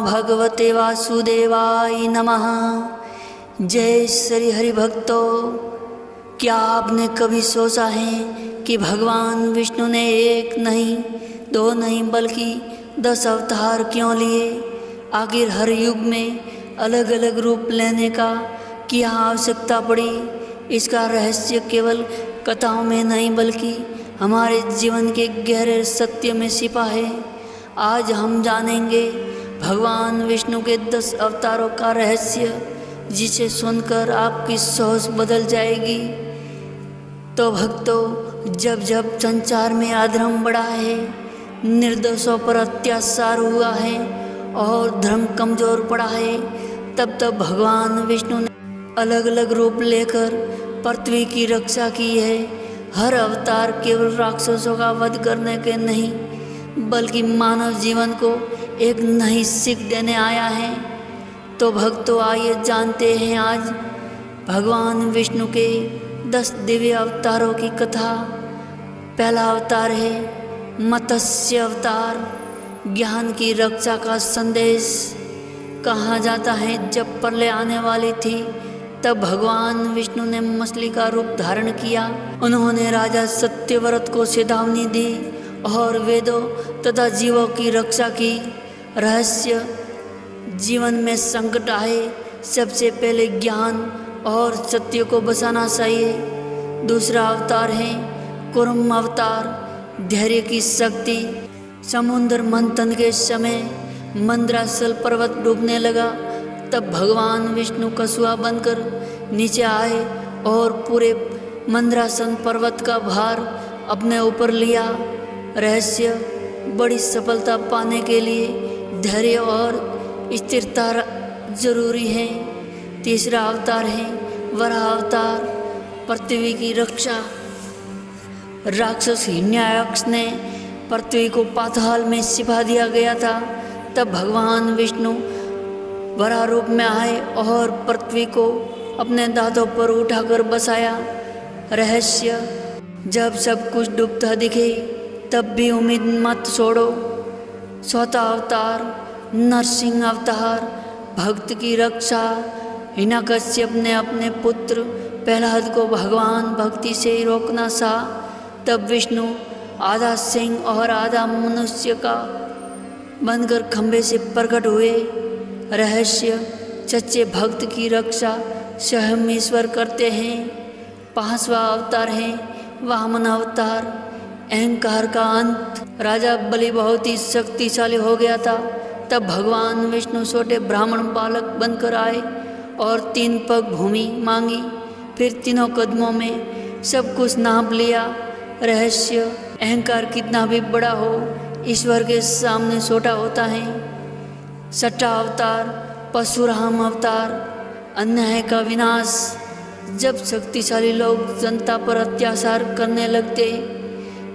भगवते वासुदेवाय नमः। जय श्री हरि भक्तों, क्या आपने कभी सोचा है कि भगवान विष्णु ने एक नहीं, दो नहीं बल्कि 10 अवतार क्यों लिए? आखिर हर युग में अलग अलग रूप लेने का क्या आवश्यकता पड़ी? इसका रहस्य केवल कथाओं में नहीं बल्कि हमारे जीवन के गहरे सत्य में छिपा है। आज हम जानेंगे भगवान विष्णु के 10 अवतारों का रहस्य, जिसे सुनकर आपकी सोच बदल जाएगी। तो भक्तों, जब जब संसार में अधर्म बढ़ा है, निर्दोषों पर अत्याचार हुआ है और धर्म कमजोर पड़ा है, तब तब भगवान विष्णु ने अलग अलग रूप लेकर पृथ्वी की रक्षा की है। हर अवतार केवल राक्षसों का वध करने के नहीं बल्कि मानव जीवन को एक नई सीख देने आया है। तो भक्तों, आइए जानते हैं आज भगवान विष्णु के 10 दिव्य अवतारों की कथा। पहला अवतार है मत्स्य अवतार, ज्ञान की रक्षा का संदेश। कहा जाता है जब प्रलय आने वाली थी तब भगवान विष्णु ने मछली का रूप धारण किया। उन्होंने राजा सत्यव्रत को चेतावनी दी और वेदों तथा जीवों की रक्षा की। रहस्य, जीवन में संकट आए सबसे पहले ज्ञान और सत्य को बचाना चाहिए। दूसरा अवतार है कूर्म अवतार, धैर्य की शक्ति। समुद्र मंथन के समय मंदराचल पर्वत डूबने लगा, तब भगवान विष्णु कछुआ बनकर नीचे आए और पूरे मंदराचल पर्वत का भार अपने ऊपर लिया। रहस्य, बड़ी सफलता पाने के लिए धैर्य और स्थिरता जरूरी है। तीसरा अवतार है वराह अवतार, पृथ्वी की रक्षा। राक्षस हिरण्याक्ष ने पृथ्वी को पाताल में छिपा दिया गया था, तब भगवान विष्णु वराह रूप में आए और पृथ्वी को अपने दांतों पर उठाकर बसाया। रहस्य, जब सब कुछ डूबता दिखे तब भी उम्मीद मत छोड़ो। चौथा अवतार नरसिंह अवतार, भक्त की रक्षा। हिरण्यकश्यप ने अपने पुत्र प्रहलाद को भगवान भक्ति से रोकना चाहा, तब विष्णु आधा सिंह और आधा मनुष्य का बनकर खंभे से प्रकट हुए। रहस्य, सच्चे भक्त की रक्षा स्वयं ईश्वर करते हैं। पांचवा अवतार है वामन अवतार, अहंकार का अंत। राजा बलि बहुत ही शक्तिशाली हो गया था, तब भगवान विष्णु छोटे ब्राह्मण बालक बनकर आए और 3 पग भूमि मांगी, फिर तीनों कदमों में सब कुछ नाप लिया। रहस्य, अहंकार कितना भी बड़ा हो ईश्वर के सामने छोटा होता है। छठा अवतार परशुराम अवतार, अन्याय का विनाश। जब शक्तिशाली लोग जनता पर अत्याचार करने लगते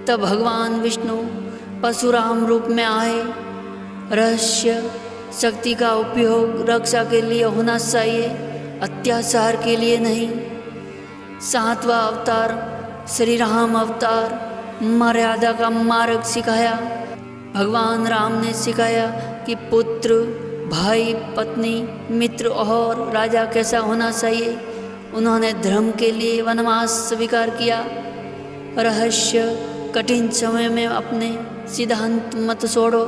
तब भगवान विष्णु परशुराम रूप में आए। रहस्य, शक्ति का उपयोग रक्षा के लिए होना चाहिए, अत्याचार के लिए नहीं। सातवां अवतार श्री राम अवतार, मर्यादा का मार्ग सिखाया। भगवान राम ने सिखाया कि पुत्र, भाई, पत्नी, मित्र और राजा कैसा होना चाहिए। उन्होंने धर्म के लिए वनवास स्वीकार किया। रहस्य, कठिन समय में अपने सिद्धांत मत छोड़ो।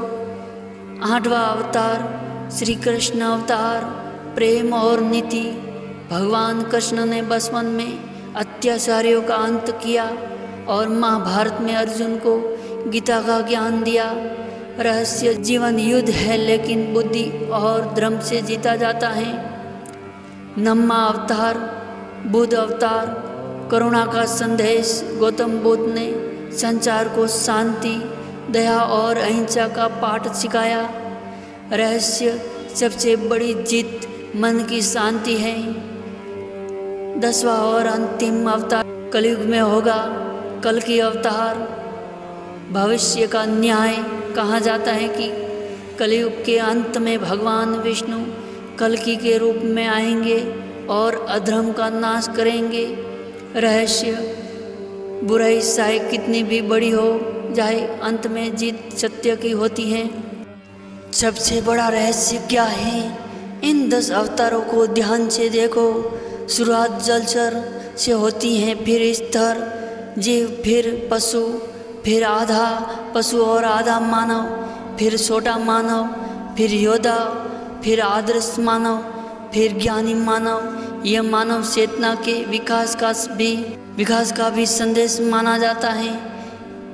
आठवां अवतार श्री कृष्ण अवतार, प्रेम और नीति। भगवान कृष्ण ने बचपन में अत्याचारियों का अंत किया और महाभारत में अर्जुन को गीता का ज्ञान दिया। रहस्य, जीवन युद्ध है लेकिन बुद्धि और धर्म से जीता जाता है। नवमा अवतार बुद्ध अवतार, करुणा का संदेश। गौतम बुद्ध ने संसार को शांति, दया और अहिंसा का पाठ सिखाया। रहस्य, सबसे बड़ी जीत मन की शांति है। 10वां और अंतिम अवतार कलयुग में होगा, कल्कि अवतार, भविष्य का न्याय। कहा जाता है कि कलयुग के अंत में भगवान विष्णु कल्कि के रूप में आएंगे और अधर्म का नाश करेंगे। रहस्य, बुराई चाहे कितनी भी बड़ी हो जाए, अंत में जीत सत्य की होती है। सबसे बड़ा रहस्य क्या है? इन 10 अवतारों को ध्यान से देखो। शुरुआत जलचर से होती है, फिर स्तर, जीव, फिर पशु, फिर आधा पशु और आधा मानव, फिर छोटा मानव, फिर योद्धा, फिर आदर्श मानव, फिर ज्ञानी मानव। यह मानव चेतना के विकास का भी संदेश माना जाता है।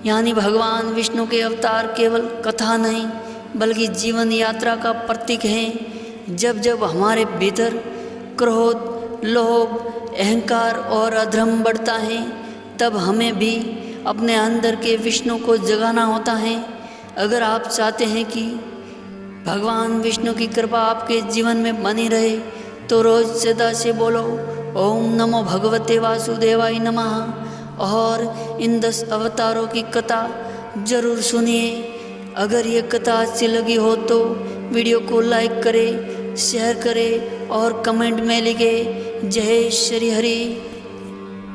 यानी भगवान विष्णु के अवतार केवल कथा नहीं बल्कि जीवन यात्रा का प्रतीक है। जब जब हमारे भीतर क्रोध, लोभ, अहंकार और अधर्म बढ़ता है, तब हमें भी अपने अंदर के विष्णु को जगाना होता है। अगर आप चाहते हैं कि भगवान विष्णु की कृपा आपके जीवन में बनी रहे, तो रोज सदा से बोलो ओम नमो भगवते वासुदेवाय नमः और इन 10 अवतारों की कथा जरूर सुनिए। अगर ये कथा अच्छी लगी हो तो वीडियो को लाइक करें, शेयर करें और कमेंट में लिखें जय श्री हरि।